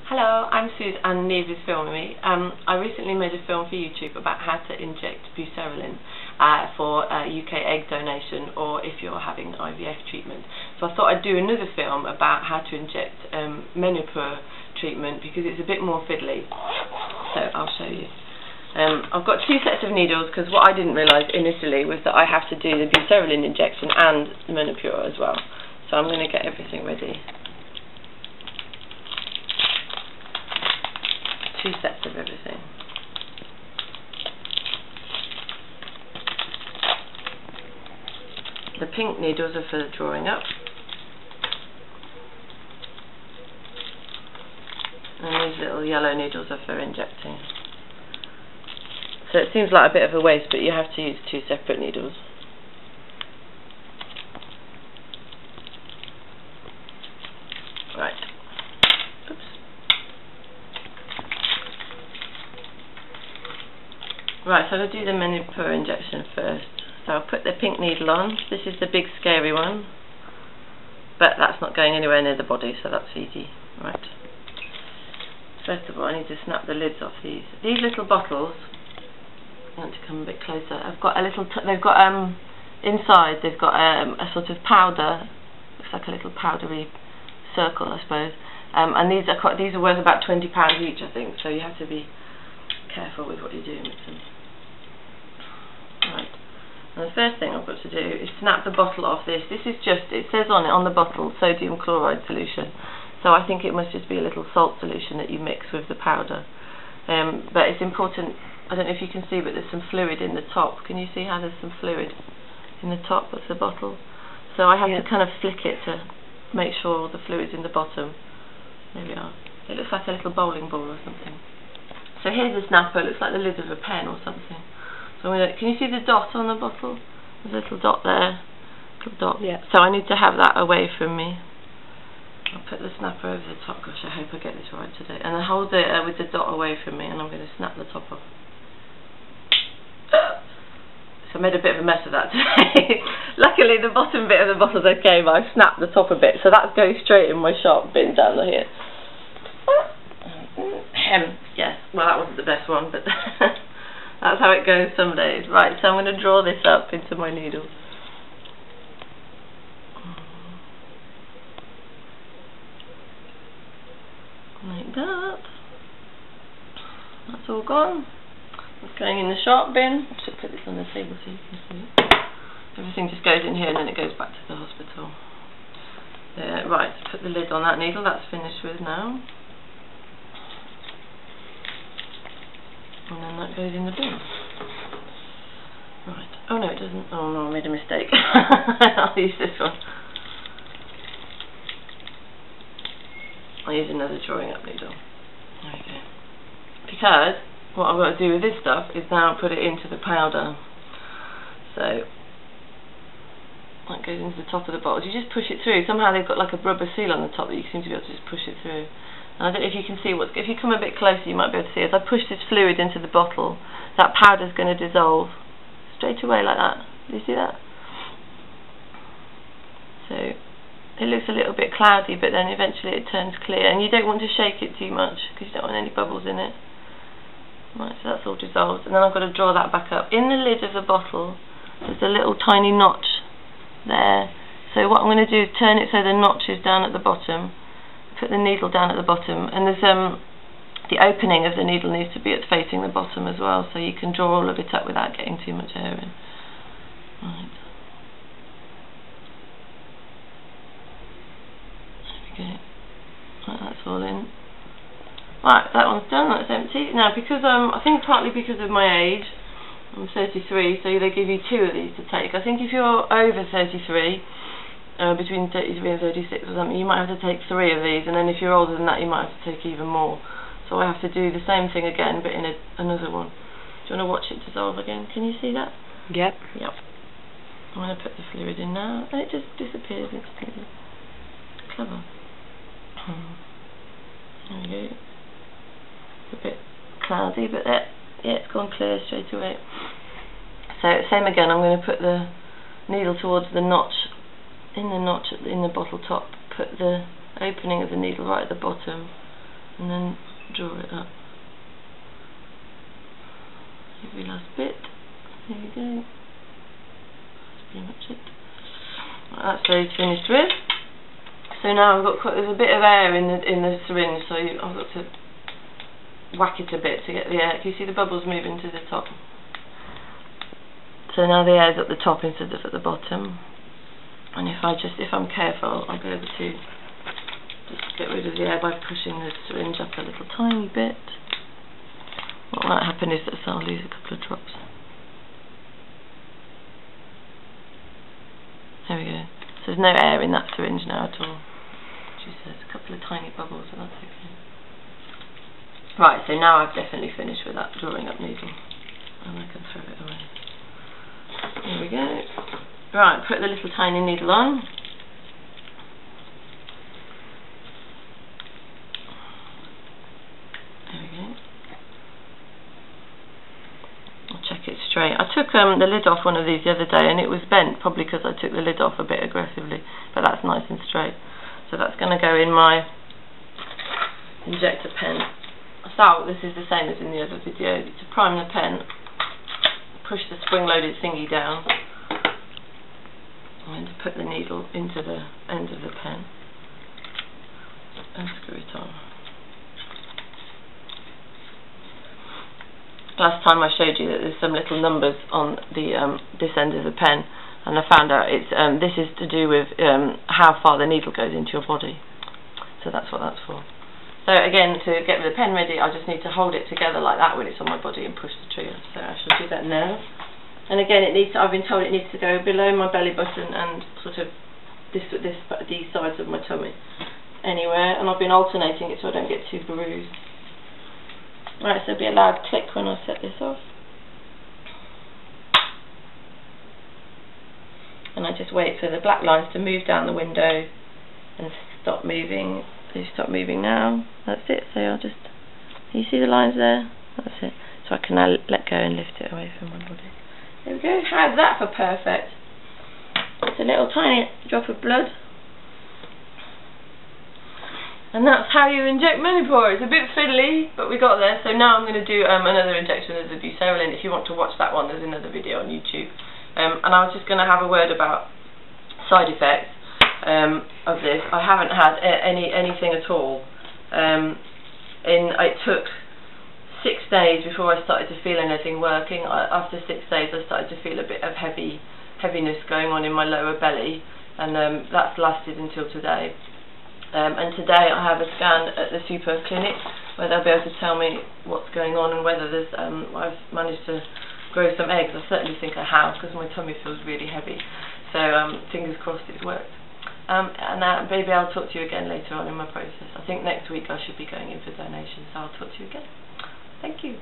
Hello, I'm Suze and Niamh is filming me. I recently made a film for YouTube about how to inject buserelin for UK egg donation, or if you're having IVF treatment. So I thought I'd do another film about how to inject Menopur treatment because it's a bit more fiddly. So I'll show you. I've got two sets of needles because what I didn't realise initially was that I have to do the buserelin injection and Menopur as well. So I'm going to get everything ready. Two sets of everything. The pink needles are for the drawing up, and these little yellow needles are for injecting. So it seems like a bit of a waste, but you have to use two separate needles. Right. Oops. Right, so I'll do the Menopur injection first. So I'll put the pink needle on. This is the big scary one, but that's not going anywhere near the body, so that's easy. Right. First of all, I need to snap the lids off these. These little bottles, I want to come a bit closer. I've got a little. They've got inside. They've got a sort of powder. Looks like a little powdery circle, I suppose. And these are worth about £20 each, I think. So you have to be careful with what you're doing with them. Right. And the first thing I've got to do is snap the bottle off this. This is just, it says on it, on the bottle, sodium chloride solution. So I think it must just be a little salt solution that you mix with the powder. But it's important, I don't know if you can see, but there's some fluid in the top. Can you see how there's some fluid in the top of the bottle? So I have to kind of flick it to make sure all the fluid's in the bottom. There we are. It looks like a little bowling ball or something. So here's the snapper. It looks like the lid of a pen or something. So I'm gonna, can you see the dot on the bottle? There's a little dot there. Little dot. Yeah. So I need to have that away from me. I'll put the snapper over the top. Gosh, I hope I get this right today. And I hold it with the dot away from me, and I'm going to snap the top off. So I made a bit of a mess of that today. Luckily, the bottom bit of the bottle's okay, but I've snapped the top a bit, so that's going straight in my sharp bin down here. Yes, well, that wasn't the best one, but that's how it goes some days. Right, so I'm going to draw this up into my needle. Like that. That's all gone. It's going in the sharp bin. I should put this on the table so you can see it. Everything just goes in here and then it goes back to the hospital. Right, put the lid on that needle. That's finished with now. And then that goes in the bin. Right. Oh no, it doesn't. Oh no, I made a mistake. I'll use this one. I'll use another drawing up needle. There we go. Because what I've got to do with this stuff is now put it into the powder. So that goes into the top of the bottle. You just push it through. Somehow they've got like a rubber seal on the top that you seem to be able to just push it through. And I don't know if you can see if you come a bit closer you might be able to see. As I push this fluid into the bottle, that powder's going to dissolve straight away like that. Do you see that? So it looks a little bit cloudy, but then eventually it turns clear. And you don't want to shake it too much because you don't want any bubbles in it. Right, so that's all dissolved. And then I've got to draw that back up. In the lid of the bottle, there's a little tiny notch there. So what I'm going to do is turn it so the notch is down at the bottom. Put the needle down at the bottom, and there's the opening of the needle needs to be facing the bottom as well, so you can draw all of it up without getting too much air in. Right. There we go. Right, that's all in. Right, that one's done. That's empty. Now, because I think partly because of my age, I'm 33, so they give you two of these to take. I think if you're over 33. Between 33 and 36 or something, you might have to take 3 of these, and then if you're older than that you might have to take even more. So I have to do the same thing again but in another one. Do you want to watch it dissolve again? Can you see that? Yep. Yep. I'm going to put the fluid in now and it just disappears instantly. Clever. There we go. It's a bit cloudy, but yeah, it's gone clear straight away. So same again, I'm going to put the needle towards the notch in the bottle top, put the opening of the needle right at the bottom, and then draw it up. Every last bit. There we go. That's pretty much it. Right, that's those finished with. So now I've got there's a bit of air in the syringe, so I've got to whack it a bit to get the air. Can you see the bubbles moving to the top? So now the air's at the top instead of at the bottom. And if I'm careful, I'll be able to just get rid of the air by pushing the syringe up a little tiny bit. What might happen is that I'll lose a couple of drops. There we go. So there's no air in that syringe now at all. Just there's a couple of tiny bubbles, and that's okay. Right, so now I've definitely finished with that drawing up needle, and I can throw it away. There we go. Right, put the little tiny needle on. There we go. I'll check it straight. I took the lid off one of these the other day, and it was bent, probably because I took the lid off a bit aggressively, but that's nice and straight. So that's going to go in my injector pen. So this is the same as in the other video. To prime the pen, push the spring-loaded thingy down, and put the needle into the end of the pen and screw it on. Last time I showed you that there's some little numbers on the this end of the pen, and I found out it's this is to do with how far the needle goes into your body. So that's what that's for. So again, to get the pen ready, I just need to hold it together like that when it's on my body and push the trigger. So I shall do that now. And again, I've been told it needs to go below my belly button and sort of these sides of my tummy, anywhere. And I've been alternating it so I don't get too bruised. Right, so there'll be a loud click when I set this off. And I just wait for the black lines to move down the window and stop moving. They stop moving now. That's it. So I'll just, you see the lines there? That's it. So I can now let go and lift it away from my body. There we go. How's that for perfect? It's a little tiny drop of blood. And that's how you inject Menopur. It's a bit fiddly, but we got there. So now I'm going to do another injection of the buserelin. If you want to watch that one, there's another video on YouTube. And I was just going to have a word about side effects of this. I haven't had anything at all. It took 6 days before I started to feel anything working. After 6 days, I started to feel a bit of heaviness going on in my lower belly, and that's lasted until today. And today I have a scan at the super clinic where they'll be able to tell me what's going on and whether there's I've managed to grow some eggs. I certainly think I have, because my tummy feels really heavy. So fingers crossed it's worked. And maybe I'll talk to you again later on in my process. I think next week I should be going in for donation, so I'll talk to you again. Thank you.